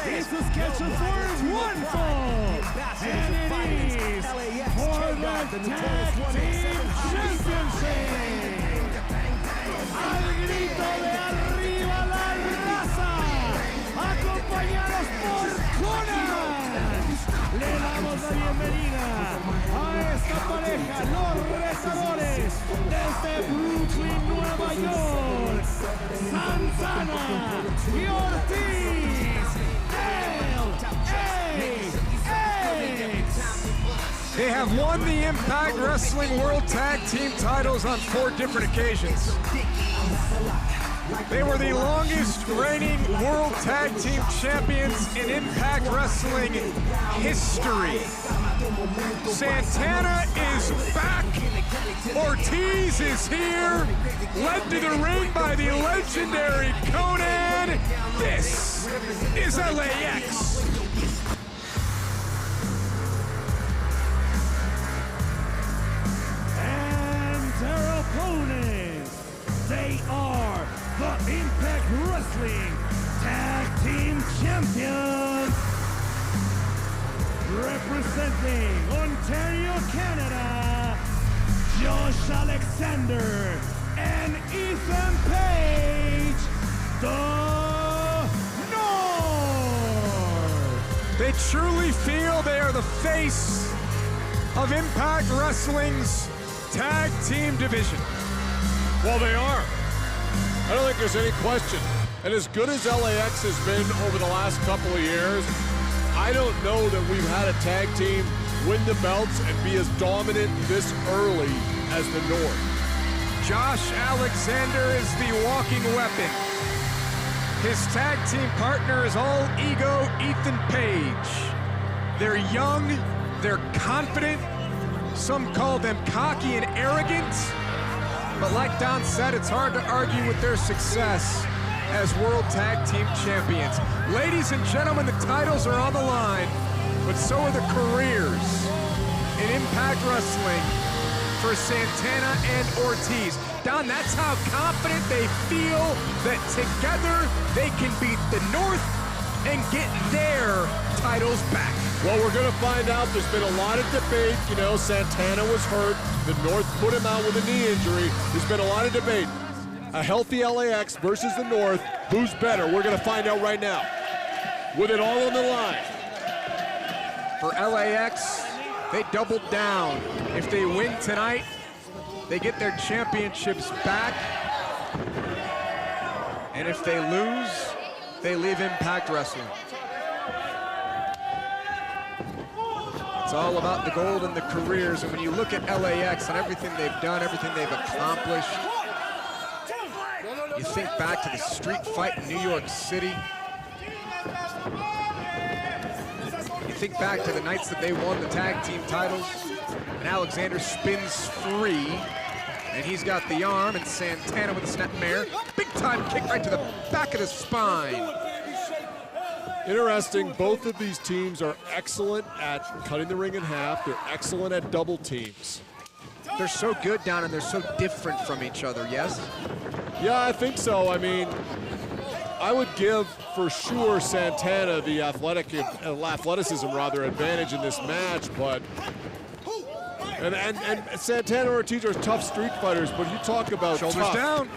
This schedule for is one fall, and it is for the Tag Team Championship. Al grito de arriba la raza, acompañados por Conan, le damos la bienvenida a esta pareja, los retadores desde Brooklyn, Nueva York, Santana y Ortiz, LAX. They have won the Impact Wrestling World Tag Team titles on 4 different occasions. They were the longest reigning World Tag Team Champions in Impact Wrestling history. Santana is back. Ortiz is here, led to the ring by the legendary Conan. This is LAX. And their opponents, they are the Impact Wrestling Tag Team Champions. Representing Ontario, Canada, Josh Alexander and Ethan Page, the North. They truly feel they are the face of Impact Wrestling's tag team division. Well, they are. I don't think there's any question. And as good as LAX has been over the last couple of years, I don't know that we've had a tag team win the belts and be as dominant this early as the North. Josh Alexander is the walking weapon. His tag team partner is all ego Ethan Page. They're young, they're confident. Some call them cocky and arrogant. But like Don said, it's hard to argue with their success as World Tag Team Champions. Ladies and gentlemen, the titles are on the line, but so are the careers in Impact Wrestling for Santana and Ortiz. Don, that's how confident they feel that together they can beat the North and get their titles back. Well, we're going to find out. There's been a lot of debate. You know, Santana was hurt. The North put him out with a knee injury. There's been a lot of debate. A healthy LAX versus the North. Who's better? We're going to find out right now. With it all on the line. For LAX, they doubled down. If they win tonight, they get their championships back. And if they lose, they leave Impact Wrestling. It's all about the gold and the careers. And when you look at LAX and everything they've done, everything they've accomplished, you think back to the street fight in New York City. You think back to the nights that they won the tag team titles, and Alexander spins free, and he's got the arm, and Santana with a snapmare. Big time kick right to the back of the spine. Interesting, both of these teams are excellent at cutting the ring in half. They're excellent at double teams. They're so good down, and they're so different from each other, yes? Yeah, I think so. I mean, I would give for sure Santana the athleticism advantage in this match, but and Santana and Ortiz are tough street fighters, but you talk about shoulders tough. Down.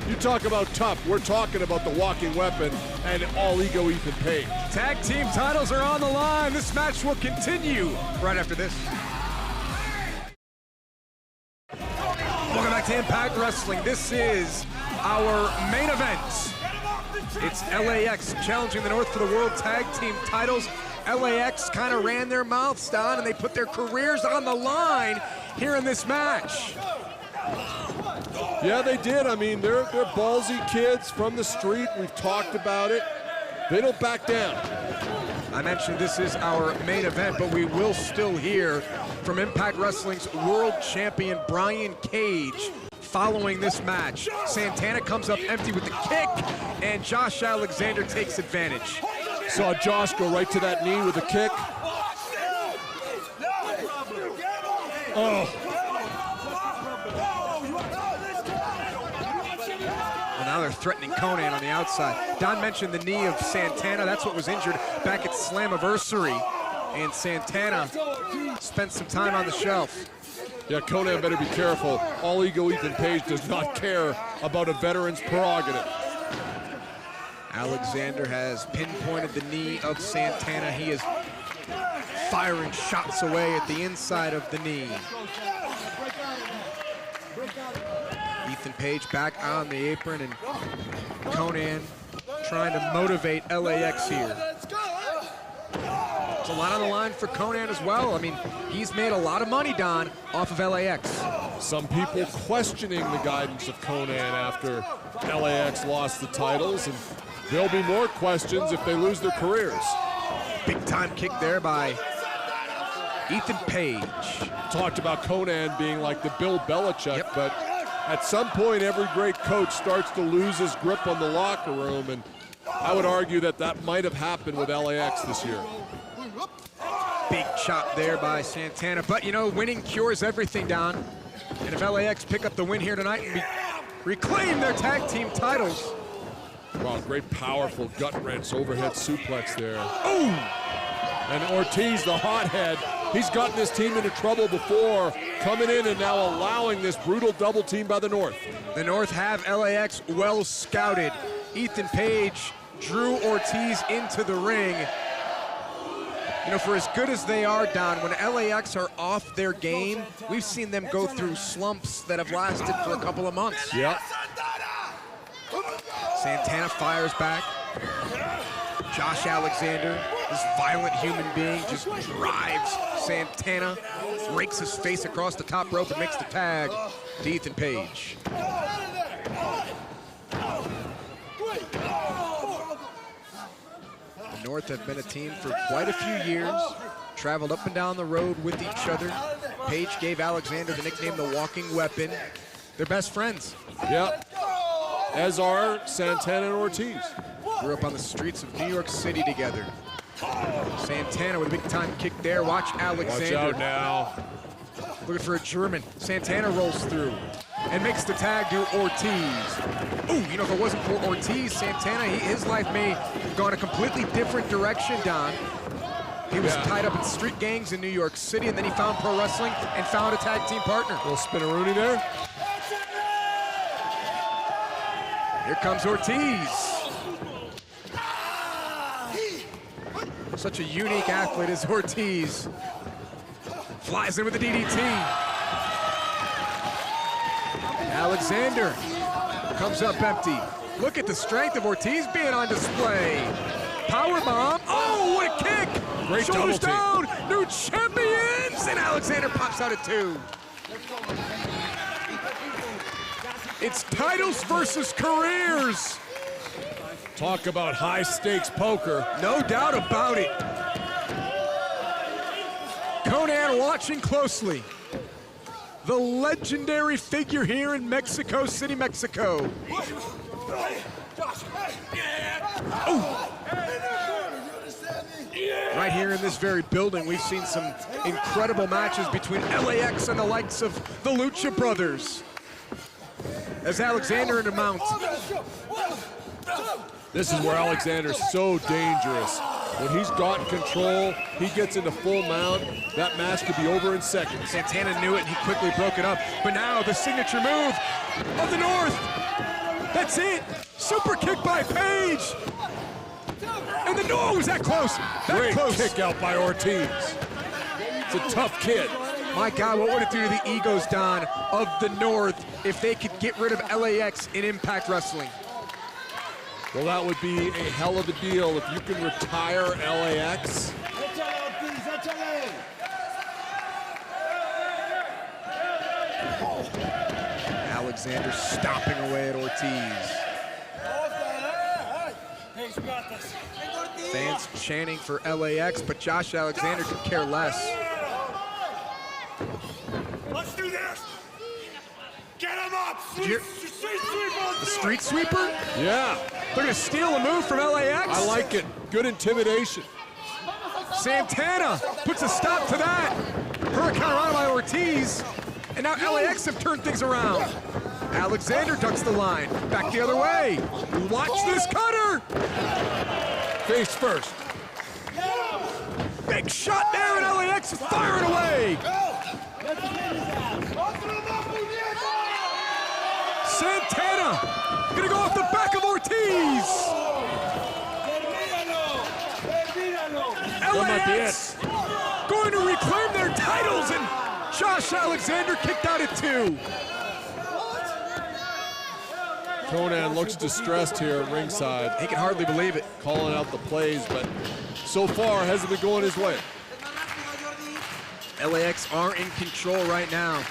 You talk about tough. We're talking about the walking weapon and all ego Ethan Page. Tag team titles are on the line. This match will continue right after this. Welcome back to Impact Wrestling. This is our main event. It's LAX challenging the North for the World Tag Team titles. LAX kind of ran their mouths down and they put their careers on the line here in this match. Yeah, they did. I mean, they're ballsy kids from the street. We've talked about it. They don't back down. I mentioned this is our main event, but we will still hear from Impact Wrestling's world champion, Brian Cage, following this match. Santana comes up empty with the kick, and Josh Alexander takes advantage. Saw Josh go right to that knee with a kick. Oh. Well, now they're threatening Konnan on the outside. Don mentioned the knee of Santana. That's what was injured back at Slammiversary. And Santana spent some time on the shelf. Yeah, Konnan better be careful. All Ego Ethan Page does not care about a veteran's prerogative. Alexander has pinpointed the knee of Santana. He is firing shots away at the inside of the knee. Ethan Page back on the apron, and Konnan trying to motivate LAX here. There's a lot on the line for Konnan as well. I mean, he's made a lot of money, Don, off of LAX. Some people questioning the guidance of Konnan after LAX lost the titles, and there'll be more questions if they lose their careers. Big time kick there by Ethan Page. Talked about Konnan being like the Bill Belichick, but at some point every great coach starts to lose his grip on the locker room, and I would argue that that might have happened with LAX this year. Big chop there by Santana, but you know, winning cures everything, Don. And if LAX pick up the win here tonight and reclaim their tag team titles. Wow, great powerful gut wrench overhead suplex there. Ooh! And Ortiz, the hothead, he's gotten this team into trouble before, coming in and now allowing this brutal double team by the North. The North have LAX well scouted. Ethan Page drew Ortiz into the ring. You know, for as good as they are, Don, when LAX are off their game, we've seen them go through slumps that have lasted for a couple of months. Yep. Santana fires back. Josh Alexander, this violent human being, just drives Santana, rakes his face across the top rope and makes the tag to Ethan Page. The North have been a team for quite a few years, traveled up and down the road with each other. Page gave Alexander the nickname the Walking Weapon. They're best friends. Yep. As are Santana and Ortiz. Grew up on the streets of New York City together. Santana with a big time kick there. Watch Alexander. Watch out now. Looking for a German. Santana rolls through and makes the tag to Ortiz. Ooh, you know, if it wasn't for Ortiz, Santana, his life may have gone a completely different direction, Don. He was tied up in street gangs in New York City, and then he found pro wrestling and found a tag team partner. Little spinneroonie there. Here comes Ortiz. Such a unique athlete is Ortiz. Flies in with the DDT. Alexander comes up empty. Look at the strength of Ortiz being on display. Powerbomb. Oh, what a kick! Great Shoulders double down. New champions, and Alexander pops out at 2. It's titles versus careers. Talk about high stakes poker. No doubt about it. Konnan watching closely. The legendary figure here in Mexico City, Mexico. Oh. Right here in this very building, we've seen some incredible matches between LAX and the likes of the Lucha Brothers. As Alexander into mount. This is where Alexander's so dangerous. When he's got control, he gets into full mount, that match could be over in seconds. Santana knew it and he quickly broke it up. But now the signature move of the North. That's it. Super kick by Page. And the North was that close. Great kick out by Ortiz. It's a tough kid. My God, what would it do to the egos, Don, of the North if they could get rid of LAX in Impact Wrestling? Well, that would be a hell of a deal if you can retire LAX. Alexander stomping away at Ortiz. Fans chanting for LAX, but Josh Alexander could care less. Let's do this. Get him up. The street sweeper? Yeah. They're gonna steal a move from LAX. I like it. Good intimidation. Santana puts a stop to that. Hurricane Rana by Ortiz. And now LAX have turned things around. Alexander ducks the line. Back the other way. Watch this cutter. Face first. Big shot there, and LAX is firing away. Santana gonna go off the back of Ortiz. LAX going to reclaim their titles, and Josh Alexander kicked out at 2. Konnan looks distressed here at ringside. He can hardly believe it. Calling out the plays, but so far hasn't been going his way. LAX are in control right now.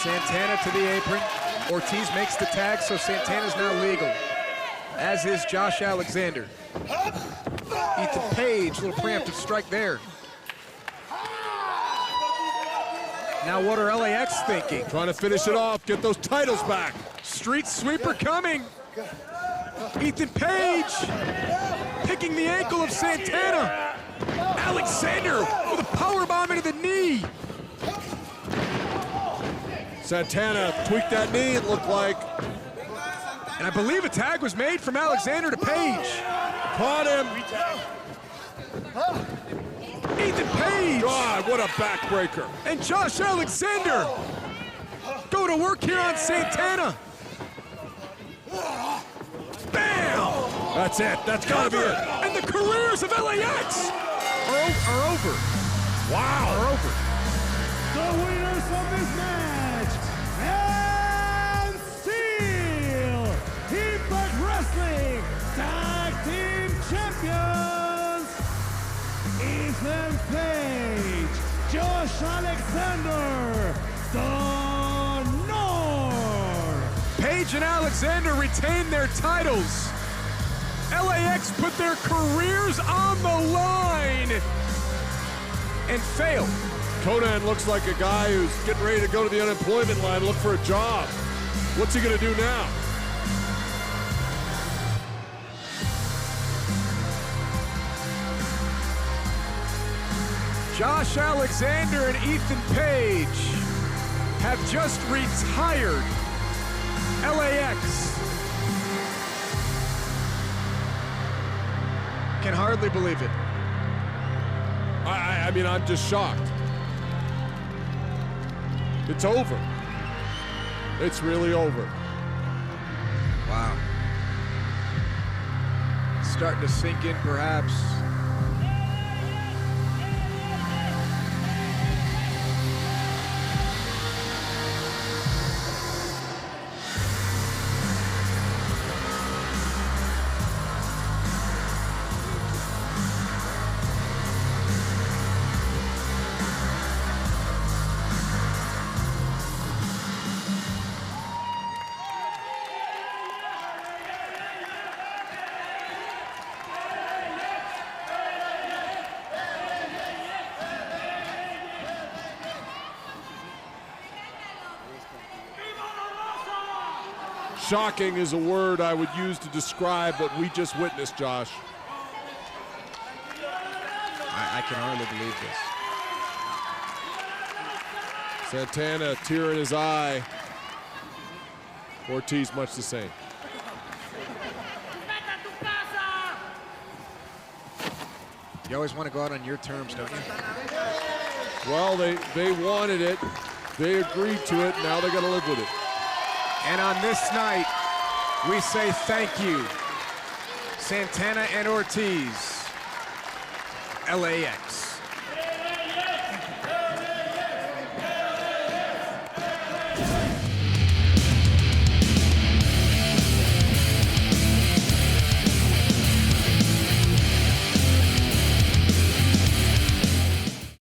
Santana to the apron. Ortiz makes the tag, so Santana's now legal, as is Josh Alexander. Ethan Page, little preemptive strike there. Now what are LAX thinking? Trying to finish it off, get those titles back. Street sweeper coming. Ethan Page picking the ankle of Santana. Alexander with a powerbomb into the knee. Santana tweaked that knee, it looked like. And I believe a tag was made from Alexander to Page. Caught him. Ethan Page. God, what a backbreaker. And Josh Alexander go to work here on Santana. Bam! That's it, that's gotta be it. And the careers of LAX are over. Wow. Are over. The winners of this match, and Steel Impact Wrestling Tag Team Champions, Ethan Page, Josh Alexander, The North. Page and Alexander retain their titles. LAX put their careers on the line and failed. Konnan looks like a guy who's getting ready to go to the unemployment line, look for a job. What's he gonna do now? Josh Alexander and Ethan Page have just retired LAX. Can hardly believe it. I mean, I'm just shocked. It's over. It's really over. Wow. Starting to sink in, perhaps. Shocking is a word I would use to describe what we just witnessed, Josh. I can hardly believe this. Santana, a tear in his eye. Ortiz, much the same. You always want to go out on your terms, don't you? Well, they wanted it. They agreed to it. Now they got to live with it. And on this night, we say thank you, Santana and Ortiz, LAX.